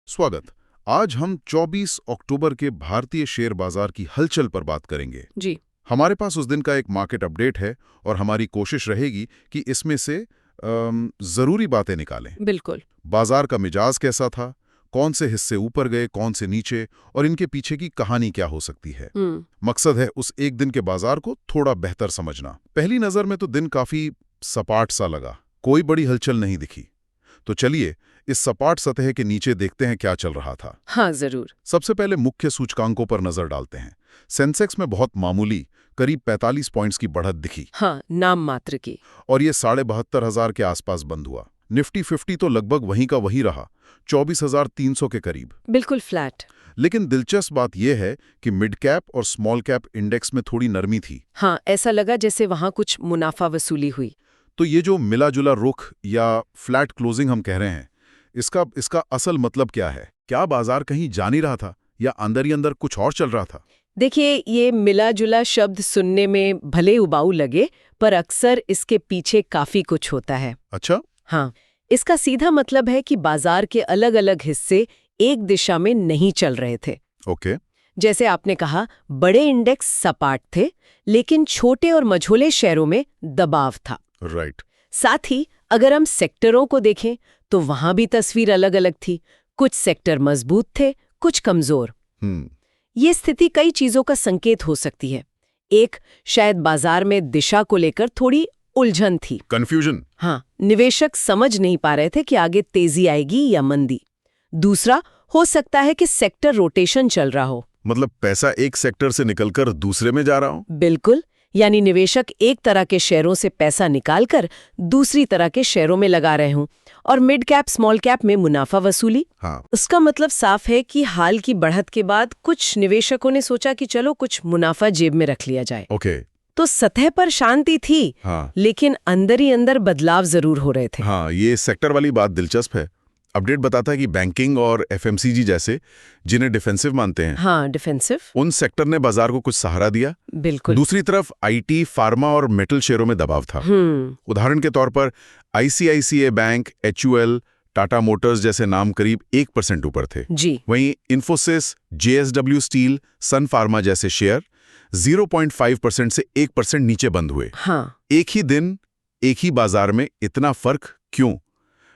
स्वागत। आज हम 24 अक्टूबर के भारतीय शेयर बाजार की हलचल पर बात करेंगे। जी। हमारे पास उस दिन का एक मार्केट अपडेट है और हमारी कोशिश रहेगी कि इसमें से जरूरी बातें निकालें। बिल्कुल। बाजार का मिजाज कैसा था, कौन से हिस्से ऊपर गए, कौन से नीचे, और इनके पीछे की कहानी क्या हो सकती है। मकसद है उस एक दिन के बाजार को थोड़ा बेहतर समझना। पहली नजर में तो दिन काफी सपाट सा लगा, कोई बड़ी हलचल नहीं दिखी। तो चलिए इस सपाट सतह के नीचे देखते हैं क्या चल रहा था। हाँ, जरूर। सबसे पहले मुख्य सूचकांकों पर नजर डालते हैं। सेंसेक्स में बहुत मामूली करीब 45 पॉइंट्स की बढ़त दिखी। हाँ, नाम मात्र की। और ये 72,500 के आसपास बंद हुआ। निफ्टी 50 तो लगभग वहीं का वहीं रहा, 24,300 के करीब। बिल्कुल फ्लैट। लेकिन दिलचस्प बात यह है कि मिड कैप और स्मॉल कैप इंडेक्स में थोड़ी नरमी थी। हाँ, ऐसा लगा जैसे वहां कुछ मुनाफा वसूली हुई। तो ये जो मिला जुला रुख या फ्लैट क्लोजिंग हम कह रहे हैं, इसका असल मतलब क्या है? क्या बाजार कहीं जा नहीं रहा था या अंदर ही अंदर कुछ और चल रहा था? देखिए, ये मिला जुला शब्द सुनने में भले उबाऊ लगे, पर अक्सर इसके पीछे काफी कुछ होता है। अच्छा। हाँ, इसका सीधा मतलब है कि बाजार के अलग अलग हिस्से एक दिशा में नहीं चल रहे थे। ओके। जैसे आपने कहा, बड़े इंडेक्स सपाट थे, लेकिन छोटे और मझोले शेयरों में दबाव था। राइट। साथ ही अगर हम सेक्टरों को देखें तो वहां भी तस्वीर अलग अलग थी। कुछ सेक्टर मजबूत थे, कुछ कमजोर। ये स्थिति कई चीजों का संकेत हो सकती है। एक, शायद बाजार में दिशा को लेकर थोड़ी उलझन थी, कंफ्यूजन। हाँ, निवेशक समझ नहीं पा रहे थे कि आगे तेजी आएगी या मंदी। दूसरा, हो सकता है कि सेक्टर रोटेशन चल रहा हो, मतलब पैसा एक सेक्टर से निकलकर दूसरे में जा रहा हो। बिल्कुल, यानी निवेशक एक तरह के शेयरों से पैसा निकालकर दूसरी तरह के शेयरों में लगा रहे हों। और मिड कैप स्मॉल कैप में मुनाफा वसूली। हाँ। उसका मतलब साफ है कि हाल की बढ़त के बाद कुछ निवेशकों ने सोचा कि चलो कुछ मुनाफा जेब में रख लिया जाए। ओके। तो सतह पर शांति थी। हाँ। लेकिन अंदर ही अंदर बदलाव जरूर हो रहे थे। हाँ, ये सेक्टर वाली बात दिलचस्प है। अपडेट बताता है कि बैंकिंग और एफएमसीजी जैसे, जिन्हें डिफेंसिव मानते हैं, हाँ, डिफेंसिव, उन सेक्टर ने बाजार को कुछ सहारा दिया। बिल्कुल। दूसरी तरफ आईटी, फार्मा और मेटल शेयरों में दबाव था। उदाहरण के तौर पर ICICI bank, HUL, Tata Motors जैसे नाम करीब 1% ऊपर थे। जी। वहीं इन्फोसिस, जेएसडब्ल्यू स्टील, सन फार्मा जैसे शेयर 0.5% से 1% नीचे बंद हुए। हाँ। एक ही दिन, एक ही बाजार में इतना फर्क क्यों?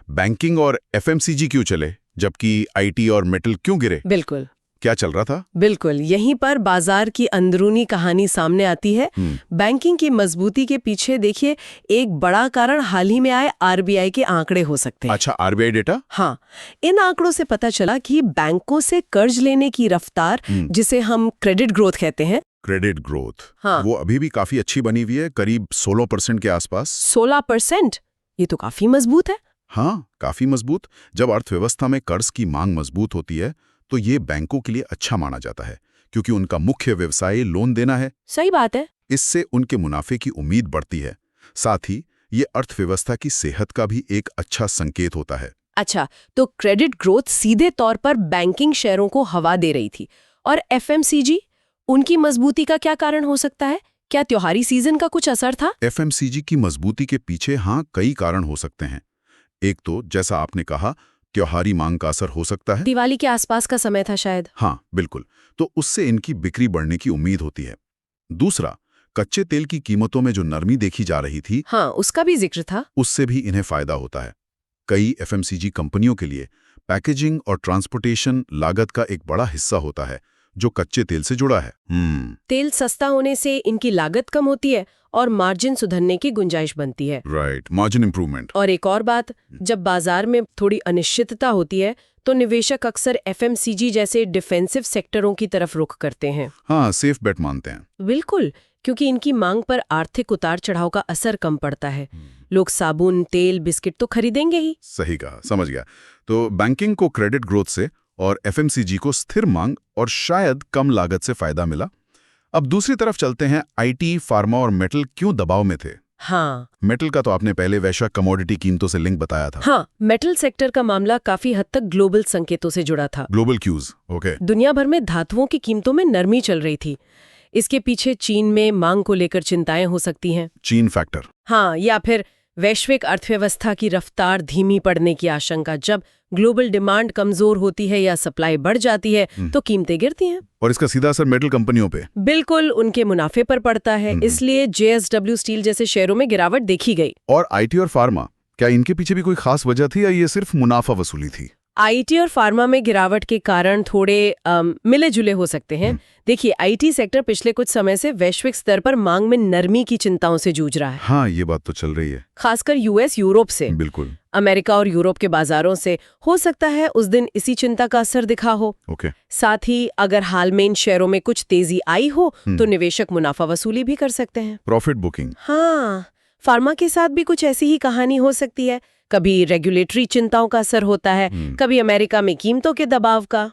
बैंकिंग और एफएमसीजी क्यों चले जबकि आईटी और मेटल क्यों गिरे? बिल्कुल। क्या चल रहा था? बिल्कुल, यहीं पर बाजार की अंदरूनी कहानी सामने आती है। बैंकिंग की मजबूती के पीछे देखिए, एक बड़ा कारण हाल ही में आए आरबीआई के आंकड़े हो सकते हैं। अच्छा, आरबीआई डेटा? हाँ, इन आंकड़ों से पता चला कि बैंकों से कर्ज लेने की रफ्तार, जिसे हम क्रेडिट ग्रोथ कहते हैं, क्रेडिट ग्रोथ, हाँ, वो अभी भी काफी अच्छी बनी हुई है, करीब 16% के आसपास। 16%? ये तो काफी मजबूत है। हाँ, काफी मजबूत। जब अर्थव्यवस्था में कर्ज की मांग मजबूत होती है तो ये बैंकों के लिए अच्छा माना जाता है, क्योंकि उनका मुख्य व्यवसाय लोन देना है। सही बात है। इससे उनके मुनाफे की उम्मीद बढ़ती है। साथ ही ये अर्थव्यवस्था की सेहत का भी एक अच्छा संकेत होता है। अच्छा, तो क्रेडिट ग्रोथ सीधे तौर पर बैंकिंग शेयरों को हवा दे रही थी। और एफएमसीजी, उनकी मजबूती का क्या कारण हो सकता है? क्या त्योहारी सीजन का कुछ असर था? एफएमसीजी की मजबूती के पीछे हाँ कई कारण हो सकते हैं। एक तो जैसा आपने कहा, त्योहारी मांग का असर हो सकता है। दिवाली के आसपास का समय था शायद। हाँ बिल्कुल, तो उससे इनकी बिक्री बढ़ने की उम्मीद होती है। दूसरा, कच्चे तेल की कीमतों में जो नरमी देखी जा रही थी, हाँ, उसका भी जिक्र था। उससे भी इन्हें फायदा होता है। कई एफएमसीजी कंपनियों के लिए पैकेजिंग और ट्रांसपोर्टेशन लागत का एक बड़ा हिस्सा होता है, जो कच्चे तेल से जुड़ा है। तेल सस्ता होने से इनकी लागत कम होती है और मार्जिन सुधरने की गुंजाइश बनती है। Right, margin improvement. और एक और बात, जब बाजार में थोड़ी अनिश्चितता होती है तो निवेशक अक्सर एफएमसीजी जैसे डिफेंसिव सेक्टरों की तरफ रुख करते हैं। हाँ, सेफ बेट मानते हैं। बिल्कुल, क्योंकि इनकी मांग पर आर्थिक उतार चढ़ाव का असर कम पड़ता है। लोग साबुन, तेल, बिस्किट तो खरीदेंगे ही। सही कहा, समझ गया। तो बैंकिंग को क्रेडिट ग्रोथ से और एफएमसीजी को स्थिर मांग और शायद कम लागत से फायदा मिला। अब दूसरी तरफ चलते हैं, आईटी, फार्मा और मेटल क्यों दबाव में थे? हाँ, मेटल का तो आपने पहले वैश्विक कमोडिटी कीमतों से लिंक बताया था। हाँ, मेटल सेक्टर का मामला काफी हद तक ग्लोबल संकेतों से जुड़ा था। Global cues, okay. दुनिया भर में धातुओं की कीमतों में नरमी चल रही थी। इसके पीछे चीन में मांग को लेकर चिंताएं हो सकती हैं। चीन फैक्टर। हाँ, या फिर वैश्विक अर्थव्यवस्था की रफ्तार धीमी पड़ने की आशंका, जब ग्लोबल डिमांड कमजोर होती है या सप्लाई बढ़ जाती है तो कीमतें गिरती हैं। और इसका सीधा असर मेटल कंपनियों पे बिल्कुल, उनके मुनाफे पर पड़ता है। इसलिए JSW स्टील जैसे शेयरों में गिरावट देखी गई। और IT और फार्मा, क्या इनके पीछे भी कोई खास वजह थी या ये सिर्फ मुनाफा वसूली थी? IT और फार्मा में गिरावट के कारण थोड़े मिले जुले हो सकते हैं। देखिए, IT सेक्टर पिछले कुछ समय से वैश्विक स्तर पर मांग में नरमी की चिंताओं से जूझ रहा है। हाँ, ये बात तो चल रही है। खासकर US, यूरोप से। बिल्कुल। अमेरिका और यूरोप के बाजारों से। हो सकता है उस दिन इसी चिंता का असर दिखा हो। साथ ही अगर हाल में इन शेयरों में कुछ तेजी आई हो तो निवेशक मुनाफा वसूली भी कर सकते हैं। Profit booking. हाँ, फार्मा के साथ भी कुछ ऐसी ही कहानी हो सकती है। कभी रेगुलेटरी चिंताओं का असर होता है, कभी अमेरिका में कीमतों के दबाव का।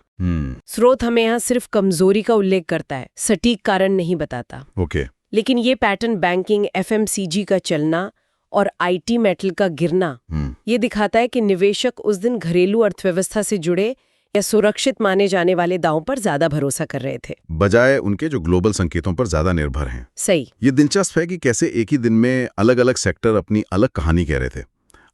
स्रोत हमें यहाँ सिर्फ कमजोरी का उल्लेख करता है, सटीक कारण नहीं बताता। लेकिन ये पैटर्न बैंकिंग, FMCG का चलना और IT मेटल का गिरना ये दिखाता है कि निवेशक उस दिन घरेलू अर्थव्यवस्था से जुड़े या सुरक्षित माने जाने वाले दावों पर ज्यादा भरोसा कर रहे थे, बजाय उनके जो ग्लोबल संकेतों पर ज्यादा निर्भर हैं। सही। ये दिलचस्प है कि कैसे एक ही दिन में अलग अलग सेक्टर अपनी अलग कहानी कह रहे थे।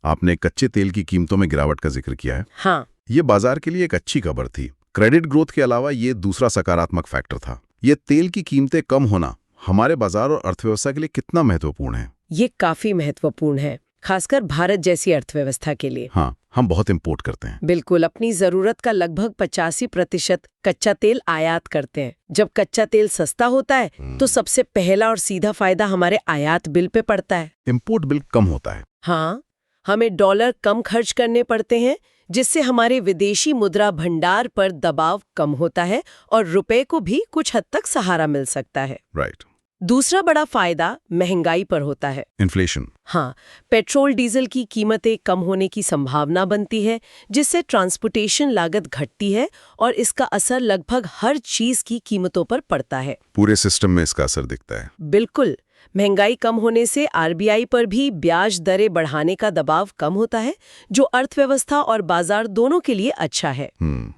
आपने कच्चे तेल की कीमतों में गिरावट का जिक्र किया है। हाँ, ये बाजार के लिए एक अच्छी खबर थी। क्रेडिट ग्रोथ के अलावा ये दूसरा सकारात्मक फैक्टर था। ये तेल की कीमतें कम होना हमारे बाजार और अर्थव्यवस्था के लिए कितना महत्वपूर्ण है? ये काफी महत्वपूर्ण है, खासकर भारत जैसी अर्थव्यवस्था के लिए। हाँ, हम बहुत इंपोर्ट करते हैं। बिल्कुल, अपनी जरूरत का लगभग 85% कच्चा तेल आयात करते हैं। जब कच्चा तेल सस्ता होता है तो सबसे पहला और सीधा फायदा हमारे आयात बिल पे पड़ता है। इंपोर्ट बिल कम होता है। हाँ, हमें डॉलर कम खर्च करने पड़ते हैं, जिससे हमारे विदेशी मुद्रा भंडार पर दबाव कम होता है और रुपए को भी कुछ हद तक सहारा मिल सकता है। राइट। दूसरा बड़ा फायदा महंगाई पर होता है, इन्फ्लेशन। हाँ, पेट्रोल डीजल की कीमतें कम होने की संभावना बनती है, जिससे ट्रांसपोर्टेशन लागत घटती है और इसका असर लगभग हर चीज की कीमतों पर पड़ता है। पूरे सिस्टम में इसका असर दिखता है। बिल्कुल, महंगाई कम होने से RBI पर भी ब्याज दरें बढ़ाने का दबाव कम होता है, जो अर्थव्यवस्था और बाजार दोनों के लिए अच्छा है।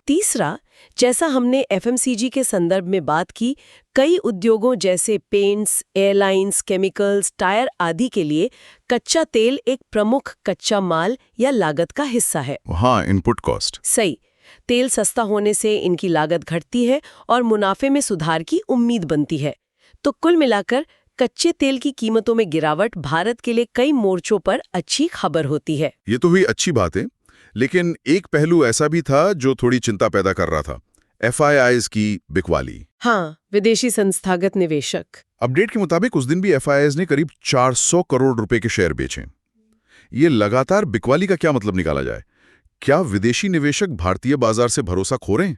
तीसरा, जैसा हमने FMCG के संदर्भ में बात की, कई उद्योगों जैसे पेंट्स, एयरलाइंस, केमिकल्स, टायर आदि के लिए कच्चा तेल एक प्रमुख कच्चा माल या लागत का हिस्सा है। हाँ, इनपुट कॉस्ट। सही। तेल सस्ता होने से इनकी लागत घटती है और मुनाफे में सुधार की उम्मीद बनती है। तो कुल मिलाकर कच्चे तेल की कीमतों में गिरावट भारत के लिए कई मोर्चों पर अच्छी खबर होती है। ये तो हुई अच्छी बात है, लेकिन एक पहलू ऐसा भी था जो थोड़ी चिंता पैदा कर रहा था, FIIs की बिकवाली। हाँ, विदेशी संस्थागत निवेशक। अपडेट के मुताबिक उस दिन भी FIIs ने करीब 400 करोड़ रुपए के शेयर बेचे। ये लगातार बिकवाली का क्या मतलब निकाला जाए? क्या विदेशी निवेशक भारतीय बाजार से भरोसा खो रहे हैं?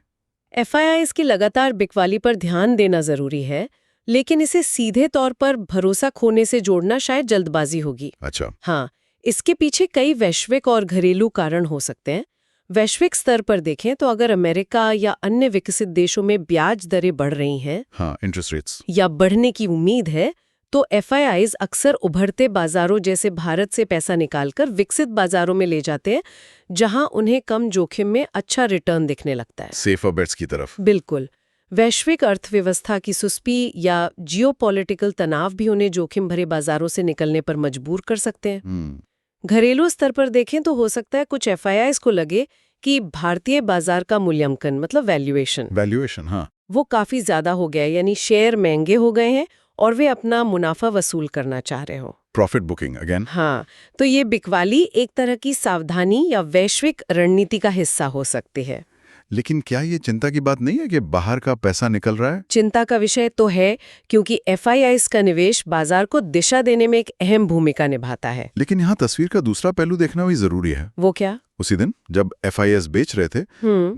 FIIs की लगातार बिकवाली पर ध्यान देना जरूरी है, लेकिन इसे सीधे तौर पर भरोसा खोने से जोड़ना शायद जल्दबाजी होगी। अच्छा। हाँ, इसके पीछे कई वैश्विक और घरेलू कारण हो सकते हैं। वैश्विक स्तर पर देखें तो अगर अमेरिका या अन्य विकसित देशों में ब्याज दरें बढ़ रही हैं, हाँ, इंटरेस्ट रेट्स, या बढ़ने की उम्मीद है, तो FIIs अक्सर उभरते बाजारों जैसे भारत से पैसा निकालकर विकसित बाजारों में ले जाते हैं, जहां उन्हें कम जोखिम में अच्छा रिटर्न दिखने लगता है। सेफर बेट्स की तरफ। बिल्कुल। वैश्विक अर्थव्यवस्था की सुस्ती या जियोपॉलिटिकल तनाव भी उन्हें जोखिम भरे बाजारों से निकलने पर मजबूर कर सकते हैं। घरेलू स्तर पर देखें तो हो सकता है कुछ FIIs को लगे कि भारतीय बाजार का मूल्यांकन, मतलब वैल्यूएशन, हाँ, वो काफी ज्यादा हो गया है, यानी शेयर महंगे हो गए हैं और वे अपना मुनाफा वसूल करना चाह रहे हो। Profit booking again. हाँ, तो ये बिकवाली एक तरह की सावधानी या वैश्विक रणनीति का हिस्सा हो सकती है। लेकिन क्या ये चिंता की बात नहीं है कि बाहर का पैसा निकल रहा है? चिंता का विषय तो है, क्योंकि FIIs का निवेश बाजार को दिशा देने में एक अहम भूमिका निभाता है। लेकिन यहाँ तस्वीर का दूसरा पहलू देखना भी जरूरी है। वो क्या? उसी दिन जब FIIs बेच रहे थे,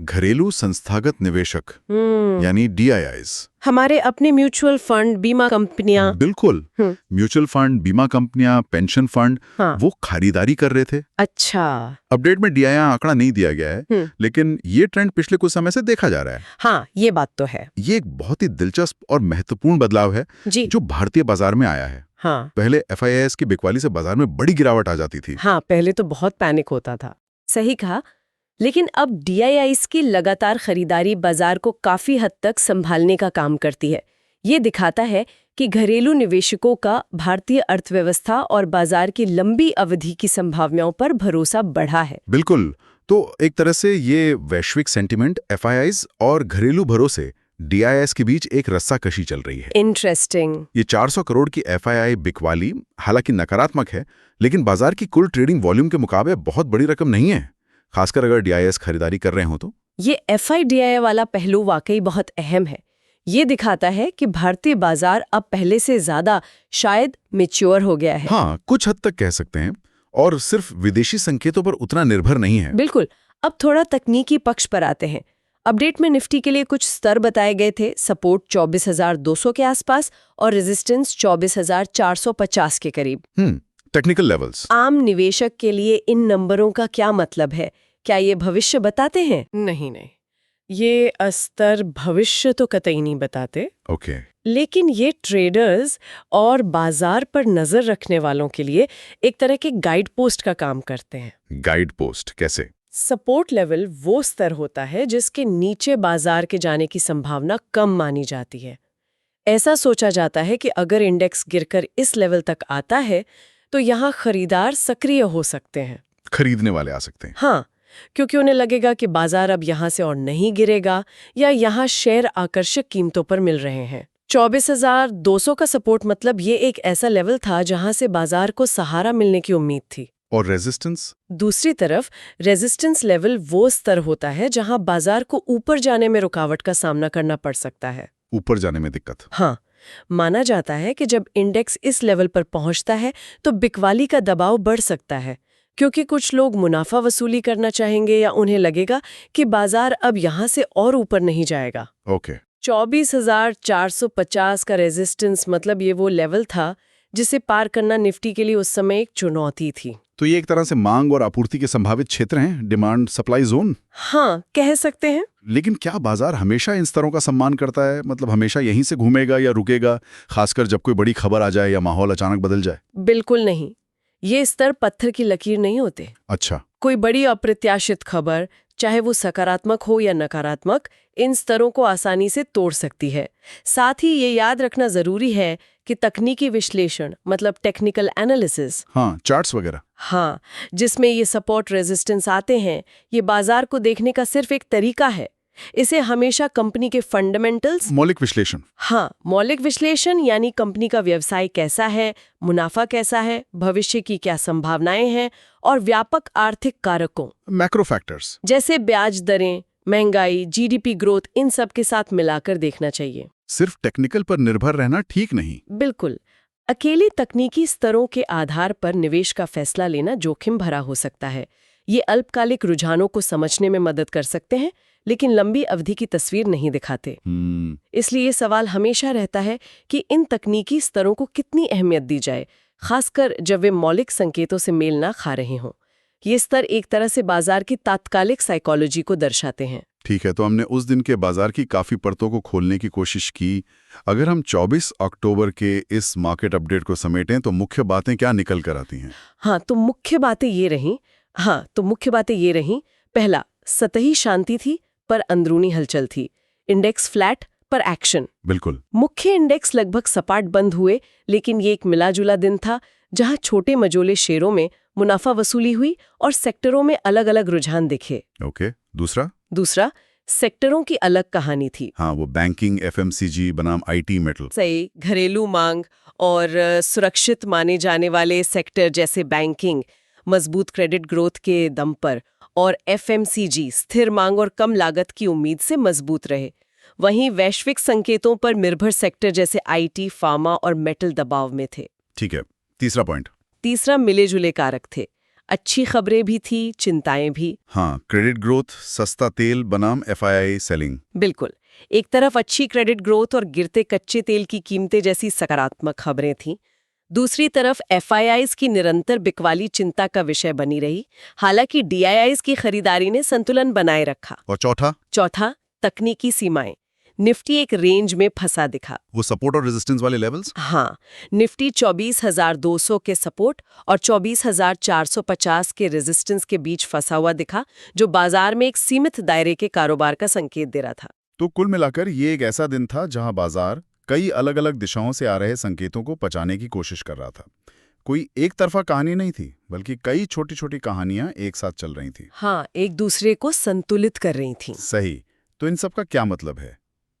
घरेलू संस्थागत निवेशक यानी DIIs, हमारे अपने म्यूचुअल फंड, बीमा कंपनियां, बिल्कुल, म्यूचुअल फंड, बीमा कंपनियां, पेंशन फंड, वो खरीदारी कर रहे थे। अच्छा। अपडेट में DII आंकड़ा नहीं दिया गया है, लेकिन ये ट्रेंड पिछले कुछ समय से देखा जा रहा है। हाँ, ये बात तो है। ये एक बहुत ही दिलचस्प और महत्वपूर्ण बदलाव है जो भारतीय बाजार में आया है। हाँ। पहले FIIs की बिकवाली से बाजार में बड़ी गिरावट आ जाती थी। हाँ, पहले तो बहुत पैनिक होता था। सही कहा। लेकिन अब DIIs की लगातार खरीदारी बाजार को काफी हद तक संभालने का काम करती है। ये दिखाता है कि घरेलू निवेशकों का भारतीय अर्थव्यवस्था और बाजार की लंबी अवधि की संभावनाओं पर भरोसा बढ़ा है। बिल्कुल। तो एक तरह से ये वैश्विक सेंटिमेंट, एफआईआईज और घरेलू भरोसे डीआईएस के बीच एक रस्साकशी चल रही है। इंटरेस्टिंग। ये 400 करोड़ की एफआईआई बिकवाली हालांकि नकारात्मक है, लेकिन बाजार की कुल ट्रेडिंग वॉल्यूम के मुकाबले बहुत बड़ी रकम नहीं है, खासकर अगर डीआईएस खरीदारी कर रहे हो तो। ये एफआईडीआई वाला पहलू वाकई बहुत अहम है। ये दिखाता है कि भारतीय बाजार अब पहले से ज्यादा शायद मैच्योर हो गया है। हाँ, कुछ हद तक कह सकते हैं, और सिर्फ विदेशी संकेतों पर उतना निर्भर नहीं है। बिल्कुल। अब थोड़ा तकनीकी पक्ष पर आते हैं। अपडेट में निफ्टी के लिए कुछ स्तर बताए गए थे, सपोर्ट 24,200 के आसपास और रेजिस्टेंस 24,450 के करीब। Technical levels. आम निवेशक के लिए इन नंबरों का क्या मतलब है? क्या ये भविष्य बताते हैं? नहीं, ये स्तर भविष्य तो कतई नहीं बताते। ओके। लेकिन ये ट्रेडर्स और बाजार पर नजर रखने वालों के लिए एक तरह के गाइड पोस्ट का काम करते हैं। गाइड पोस्ट कैसे? सपोर्ट लेवल वो स्तर होता है जिसके नीचे बाजार के जाने की संभावना कम मानी जाती है। ऐसा सोचा जाता है कि अगर इंडेक्स गिरकर इस लेवल तक आता है तो यहाँ खरीदार सक्रिय हो सकते हैं। खरीदने वाले आ सकते हैं। हाँ, क्योंकि उन्हें लगेगा कि बाजार अब यहाँ से और नहीं गिरेगा या यहाँ शेयर आकर्षक कीमतों पर मिल रहे हैं। 24,200 का सपोर्ट मतलब ये एक ऐसा लेवल था जहाँ से बाजार को सहारा मिलने की उम्मीद थी। और रेजिस्टेंस? दूसरी तरफ रेजिस्टेंस लेवल वो स्तर होता है जहाँ बाजार को ऊपर जाने में रुकावट का सामना करना पड़ सकता है। ऊपर जाने में दिक्कत? हाँ, माना जाता है कि जब इंडेक्स इस लेवल पर पहुंचता है तो बिकवाली का दबाव बढ़ सकता है, क्योंकि कुछ लोग मुनाफा वसूली करना चाहेंगे या उन्हें लगेगा कि बाजार अब यहाँ से और ऊपर नहीं जाएगा। ओके। 24,450 का रेजिस्टेंस मतलब ये वो लेवल था जिसे पार करना निफ्टी के लिए उस समय एक चुनौती थी। तो ये एक तरह से मांग और आपूर्ति के संभावित क्षेत्र हैं, डिमांड सप्लाई जोन। हाँ, कह सकते हैं। लेकिन क्या बाजार हमेशा इन स्तरों का सम्मान करता है? मतलब हमेशा यहीं से घूमेगा या रुकेगा, खासकर जब कोई बड़ी खबर आ जाए या माहौल अचानक बदल जाए? बिल्कुल नहीं। ये स्तर पत्थर की लकीर नहीं होते। अच्छा। कोई बड़ी अप्रत्याशित खबर, चाहे वो सकारात्मक हो या नकारात्मक, इन स्तरों को आसानी से तोड़ सकती है। साथ ही ये याद रखना जरूरी है कि तकनीकी विश्लेषण मतलब टेक्निकल एनालिसिस, हाँ, चार्ट्स वगैरह, हाँ, जिसमें ये सपोर्ट रेजिस्टेंस आते हैं, ये बाजार को देखने का सिर्फ एक तरीका है। इसे हमेशा कंपनी के फंडामेंटल्स, मौलिक विश्लेषण, हाँ, मौलिक विश्लेषण यानी कंपनी का व्यवसाय कैसा है, मुनाफा कैसा है, भविष्य की क्या संभावनाएं हैं और व्यापक आर्थिक कारकों, मैक्रो फैक्टर्स जैसे ब्याज दरें, महंगाई, जीडीपी ग्रोथ, इन सब के साथ मिलाकर देखना चाहिए। सिर्फ टेक्निकल पर निर्भर रहना ठीक नहीं। बिल्कुल। अकेले तकनीकी स्तरों के आधार पर निवेश का फैसला लेना जोखिम भरा हो सकता है। ये अल्पकालिक रुझानों को समझने में मदद कर सकते हैं, लेकिन लंबी अवधि की तस्वीर नहीं दिखाते। इसलिए सवाल हमेशा रहता है कि इन तकनीकी स्तरों को कितनी अहमियत दी जाए, खासकर जब वे मौलिक संकेतों से मेल ना खा रहे हों। ये स्तर एक तरह से बाजार की तात्कालिक साइकोलॉजी को दर्शाते हैं। ठीक है, तो हमने उस दिन के बाजार की काफी परतों को खोलने की कोशिश की। अगर हम 24 अक्टूबर के इस मार्केट अपडेट को समेटें तो मुख्य बातें क्या निकल कर आती हैं? हाँ, तो मुख्य बातें ये रहीं। पहला, सतही शांति थी पर अंदरूनी हलचल थी। इंडेक्स फ्लैट पर एक्शन। बिल्कुल। मुख्य इंडेक्स लगभग सपाट बंद हुए, लेकिन ये एक मिलाजुला दिन था जहां छोटे मजोले शेयरों में मुनाफा वसूली हुई और सेक्टरों में अलग अलग रुझान दिखे। ओके। दूसरा, सेक्टरों की अलग कहानी थी। हाँ, वो बैंकिंग, एफएमसीजी बनाम आईटी, मेटल। सही, घरेलू मांग और सुरक्षित माने जाने वाले सेक्टर जैसे बैंकिंग मजबूत क्रेडिट ग्रोथ के दम पर और एफएमसीजी स्थिर मांग और कम लागत की उम्मीद से मजबूत रहे। वहीं वैश्विक संकेतों पर निर्भर सेक्टर जैसे आईटी, फार्मा और मेटल दबाव में थे। ठीक है। तीसरा पॉइंट। तीसरा, मिले जुले कारक थे। अच्छी खबरें भी थी, चिंताएं भी। हाँ, क्रेडिट ग्रोथ, सस्ता तेल बनाम एफआईआई सेलिंग। बिल्कुल। एक तरफ अच्छी क्रेडिट ग्रोथ और गिरते कच्चे तेल की कीमतें जैसी सकारात्मक खबरें थीं। दूसरी तरफ एफआईआईज की निरंतर बिकवाली चिंता का विषय बनी रही। हालांकि डीआईआईज की खरीदारी ने संतुलन बनाए रखा। और चौथा, तकनीकी सीमाएं। निफ्टी एक रेंज में फंसा दिखा। वो सपोर्ट और रेजिस्टेंस वाले लेवल्स? हाँ, निफ्टी 24,200 के सपोर्ट और 24,450 के रेजिस्टेंस के बीच फंसा हुआ दिखा, जो बाजार में एक सीमित दायरे के कारोबार का संकेत दे रहा था। तो कुल मिलाकर ये एक ऐसा दिन था जहां बाजार कई अलग अलग दिशाओं से आ रहे संकेतों को पचाने की कोशिश कर रहा था। कोई एक तरफा कहानी नहीं थी, बल्कि कई छोटी छोटी कहानियां एक साथ चल रही थी। हाँ, एक दूसरे को संतुलित कर रही थी। सही। तो इन सब का क्या मतलब है?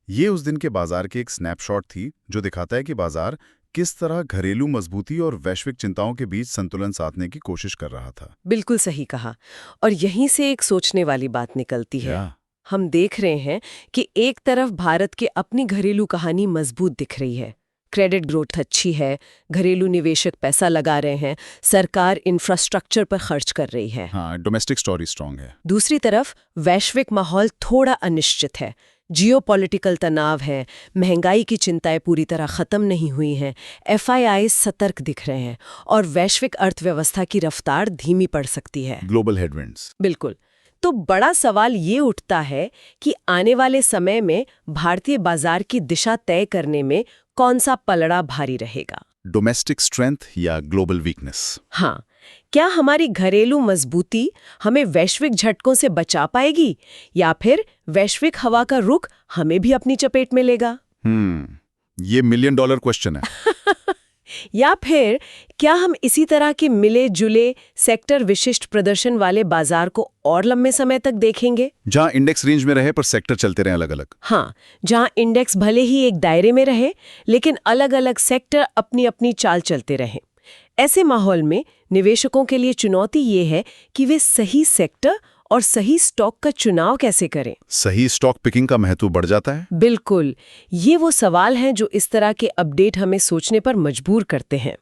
ये उस दिन के बाजार की एक स्नैपशॉट थी जो दिखाता है कि बाजार किस तरह घरेलू मजबूती और वैश्विक चिंताओं के बीच संतुलन साधने की कोशिश कर रहा था। बिल्कुल सही कहा। और यहीं से एक सोचने वाली बात निकलती है। हम देख रहे हैं कि एक तरफ भारत की अपनी घरेलू कहानी मजबूत दिख रही है, क्रेडिट ग्रोथ अच्छी है, घरेलू निवेशक पैसा लगा रहे हैं, सरकार इंफ्रास्ट्रक्चर पर खर्च कर रही है। हाँ, डोमेस्टिक स्टोरी स्ट्रांग है। दूसरी तरफ वैश्विक माहौल थोड़ा अनिश्चित है, जियोपॉलिटिकल तनाव है, महंगाई की चिंताएं पूरी तरह खत्म नहीं हुई हैं, FII सतर्क दिख रहे हैं और वैश्विक अर्थव्यवस्था की रफ्तार धीमी पड़ सकती है। Global headwinds. बिल्कुल। तो बड़ा सवाल ये उठता है कि आने वाले समय में भारतीय बाजार की दिशा तय करने में कौन सा पलड़ा भारी रहेगा? डोमेस्टिक स्ट्रेंथ या ग्लोबल वीकनेस? हाँ, क्या हमारी घरेलू मजबूती हमें वैश्विक झटकों से बचा पाएगी या फिर वैश्विक हवा का रुख हमें भी अपनी चपेट में लेगा? ये $1 मिलियन क्वेश्चन है। या फिर क्या हम इसी तरह के मिले जुले सेक्टर विशिष्ट प्रदर्शन वाले बाजार को और लंबे समय तक देखेंगे, जहां इंडेक्स रेंज में रहे पर सेक्टर चलते रहे अलग अलग? हाँ, जहां इंडेक्स भले ही एक दायरे में रहे लेकिन अलग अलग सेक्टर अपनी अपनी चाल चलते रहे। ऐसे माहौल में निवेशकों के लिए चुनौती ये है कि वे सही सेक्टर और सही स्टॉक का चुनाव कैसे करें। सही स्टॉक पिकिंग का महत्व बढ़ जाता है। बिल्कुल, ये वो सवाल हैं जो इस तरह के अपडेट हमें सोचने पर मजबूर करते हैं।